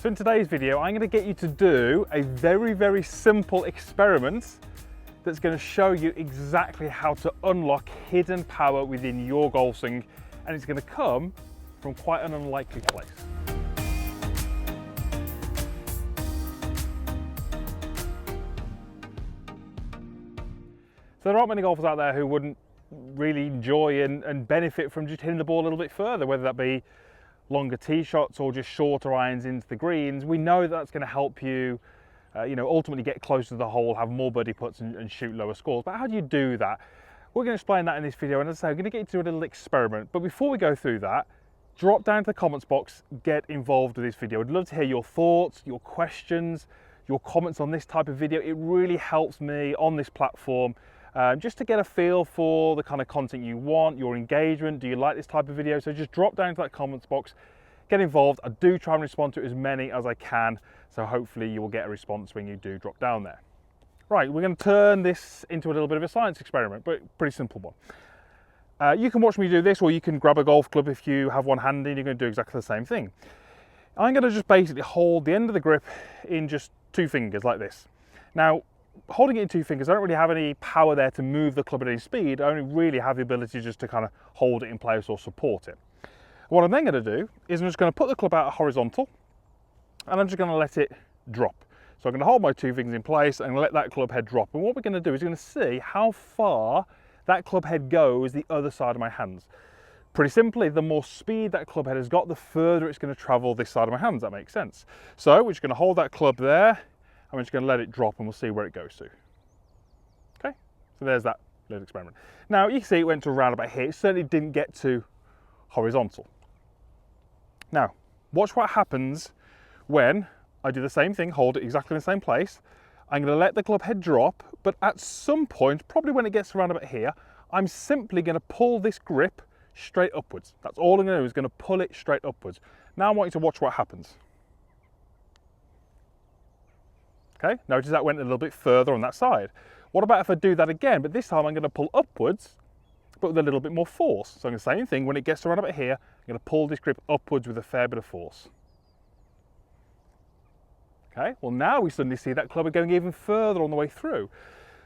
So in today's video, I'm going to get you to do a very simple experiment that's going to show you exactly how to unlock hidden power within your golf swing, and it's going to come from quite an unlikely place. So there aren't many golfers out there who wouldn't really enjoy and benefit from just hitting the ball a little bit further, whether that be longer tee shots or just shorter irons into the greens. We know that that's going to help you, ultimately get closer to the hole, have more birdie putts and shoot lower scores. But how do you do that? We're going to explain that in this video, and as I say, I'm going to get you to do a little experiment. But before we go through that, drop down to the comments box, get involved with this video. I'd love to hear your thoughts, your questions, your comments on this type of video. It really helps me on this platform just to get a feel for the kind of content you want, your engagement. Do you like this type of video? So just drop down to that comments box, get involved. I do try and respond to as many as I can, so hopefully you will get a response when you do drop down there. Right, we're going to turn this into a little bit of a science experiment, but pretty simple one. You can watch me do this, or you can grab a golf club if you have one handy and you're going to do exactly the same thing. I'm going to just basically hold the end of the grip in just 2 fingers like this. Now, holding it in 2 fingers, I don't really have any power there to move the club at any speed. I only really have the ability just to kind of hold it in place or support it. What I'm then going to do is I'm just going to put the club out horizontal, and I'm just going to let it drop. So I'm going to hold my 2 fingers in place and let that club head drop. And what we're going to do is we're going to see how far that club head goes the other side of my hands. Pretty simply, the more speed that club head has got, the further it's going to travel this side of my hands. That makes sense. So we're just going to hold that club there. I'm just going to let it drop and we'll see where it goes to. Okay, so there's that little experiment. Now you can see it went to around about here. It certainly didn't get to horizontal. Now, watch what happens when I do the same thing, hold it exactly in the same place. I'm going to let the club head drop, but at some point, probably when it gets around about here, I'm simply going to pull this grip straight upwards. That's all I'm going to do, is going to pull it straight upwards. Now I want you to watch what happens. Okay, notice that went a little bit further on that side. What about if I do that again, but this time I'm going to pull upwards, but with a little bit more force. So I'm going to do the same thing, when it gets around about here, I'm going to pull this grip upwards with a fair bit of force. Okay, well now we suddenly see that club going even further on the way through.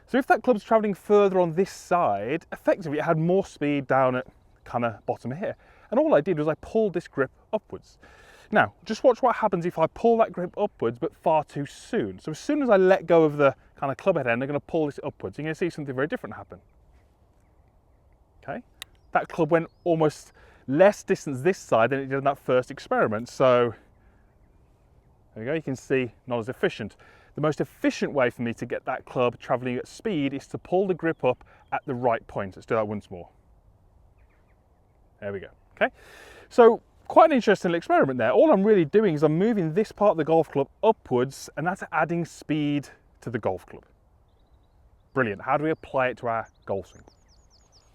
So if that club's traveling further on this side, effectively it had more speed down at kind of bottom here. And all I did was I pulled this grip upwards. Now, just watch what happens if I pull that grip upwards, but far too soon. So as soon as I let go of the kind of club head end, I'm going to pull this upwards. You're going to see something very different happen. Okay, that club went almost less distance this side than it did in that first experiment. So there you go, you can see not as efficient. The most efficient way for me to get that club traveling at speed is to pull the grip up at the right point. Let's do that once more. There we go. Okay, so quite an interesting experiment there. All I'm really doing is I'm moving this part of the golf club upwards, and that's adding speed to the golf club. Brilliant. How do we apply it to our golf swing?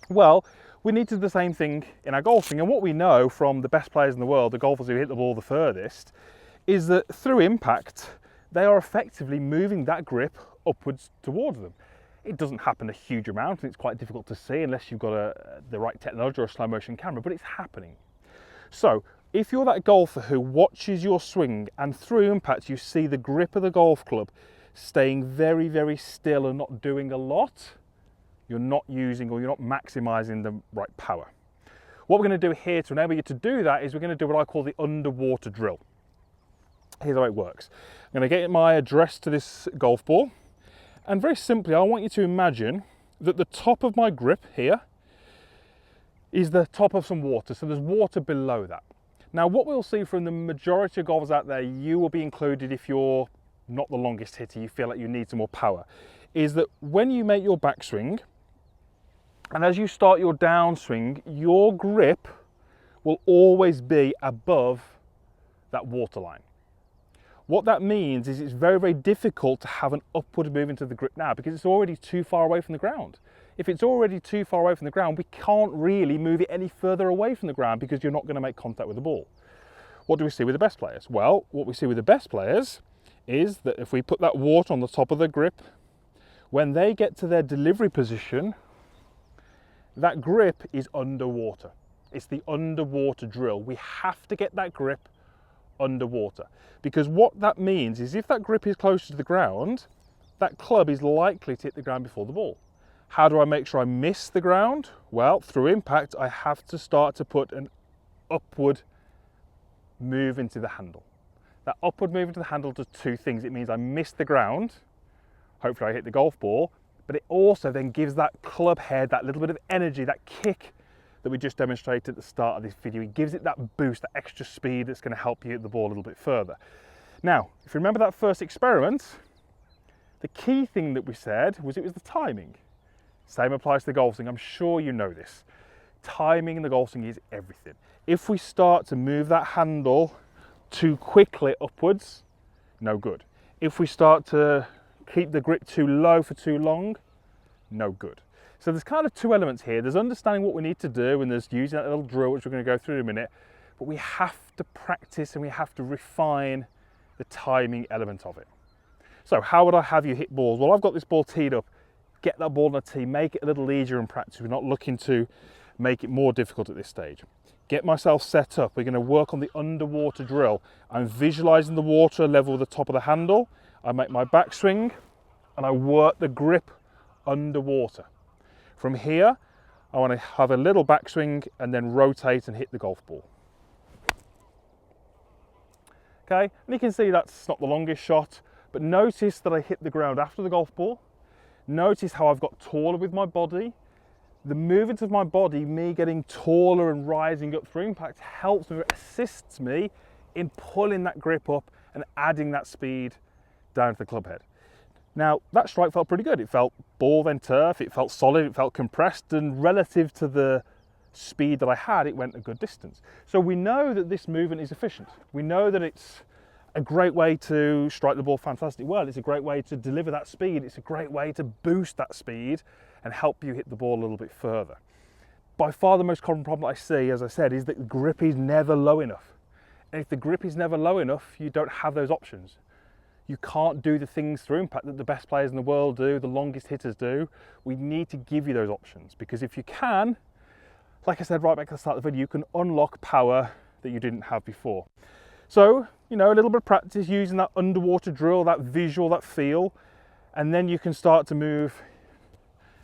Well, we need to do the same thing in our golf swing, and what we know from the best players in the world, the golfers who hit the ball the furthest, is that through impact, they are effectively moving that grip upwards towards them. It doesn't happen a huge amount, and it's quite difficult to see unless you've got the right technology or a slow motion camera, but it's happening. So if you're that golfer who watches your swing and through impact you see the grip of the golf club staying very still and not doing a lot, you're not using, or you're not maximizing the right power. What we're going to do here to enable you to do that is we're going to do what I call the underwater drill. Here's how it works. I'm going to get my address to this golf ball, and very simply I want you to imagine that the top of my grip here is the top of some water, so there's water below that. Now what we'll see from the majority of golfers out there, you will be included if you're not the longest hitter, you feel like you need some more power, is that when you make your backswing and as you start your downswing, your grip will always be above that water line. What that means is it's very difficult to have an upward movement of the grip now, because it's already too far away from the ground. If it's already too far away from the ground, we can't really move it any further away from the ground because you're not going to make contact with the ball. What do we see with the best players? Well, what we see with the best players is that if we put that water on the top of the grip, when they get to their delivery position, that grip is underwater. It's the underwater drill. We have to get that grip underwater. Because what that means is if that grip is closer to the ground, that club is likely to hit the ground before the ball. How do I make sure I miss the ground? Well, through impact, I have to start to put an upward move into the handle. That upward move into the handle does two things. It means I miss the ground, hopefully I hit the golf ball, but it also then gives that club head that little bit of energy, that kick that we just demonstrated at the start of this video. It gives it that boost, that extra speed that's going to help you hit the ball a little bit further. Now, if you remember that first experiment, the key thing that we said was it was the timing. Same applies to the golf swing. I'm sure you know this. Timing in the golf swing is everything. If we start to move that handle too quickly upwards, no good. If we start to keep the grip too low for too long, no good. So there's kind of two elements here. There's understanding what we need to do, and there's using that little drill, which we're going to go through in a minute, but we have to practice and we have to refine the timing element of it. So how would I have you hit balls? Well, I've got this ball teed up. Get that ball on a tee, make it a little easier in practice. We're not looking to make it more difficult at this stage. Get myself set up. We're going to work on the underwater drill. I'm visualizing the water level with the top of the handle. I make my backswing and I work the grip underwater. From here, I want to have a little backswing and then rotate and hit the golf ball. Okay, and you can see that's not the longest shot, but notice that I hit the ground after the golf ball. Notice how I've got taller with my body. The movement of my body, me getting taller and rising up through impact, helps me, assists me in pulling that grip up and adding that speed down to the club head. Now, that strike felt pretty good. It felt ball then turf, it felt solid, it felt compressed, and relative to the speed that I had, it went a good distance. So we know that this movement is efficient. We know that it's a great way to strike the ball fantastically well. It's a great way to deliver that speed. It's a great way to boost that speed and help you hit the ball a little bit further. By far the most common problem I see, as I said, is that the grip is never low enough. And if the grip is never low enough, you don't have those options. You can't do the things through impact that the best players in the world do, the longest hitters do. We need to give you those options, because if you can, like I said right back at the start of the video, you can unlock power that you didn't have before. So, you know, a little bit of practice using that underwater drill, that visual, that feel, and then you can start to move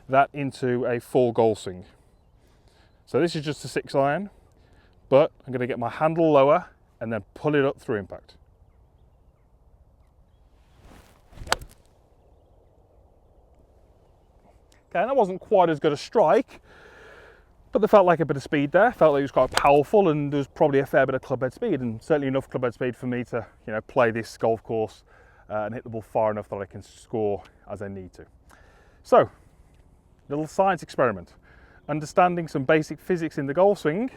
that into a full golf swing. So this is just a 6-iron, but I'm going to get my handle lower and then pull it up through impact. Okay, and that wasn't quite as good a strike, but there felt like a bit of speed there. Felt like it was quite powerful, and there was probably a fair bit of club head speed, and certainly enough club head speed for me to, you know, play this golf course and hit the ball far enough that I can score as I need to. So, little science experiment. Understanding some basic physics in the golf swing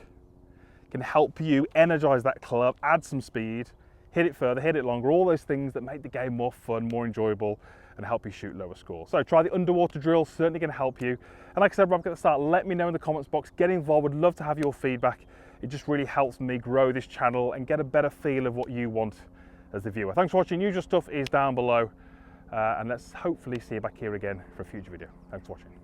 can help you energize that club, add some speed, hit it further, hit it longer, all those things that make the game more fun, more enjoyable, and help you shoot lower scores. So try the underwater drill, certainly going to help you. And like I said right at the start, let me know in the comments box, get involved, would love to have your feedback. It just really helps me grow this channel and get a better feel of what you want as the viewer. Thanks for watching. Usual stuff is down below, and let's hopefully see you back here again for a future video. Thanks for watching.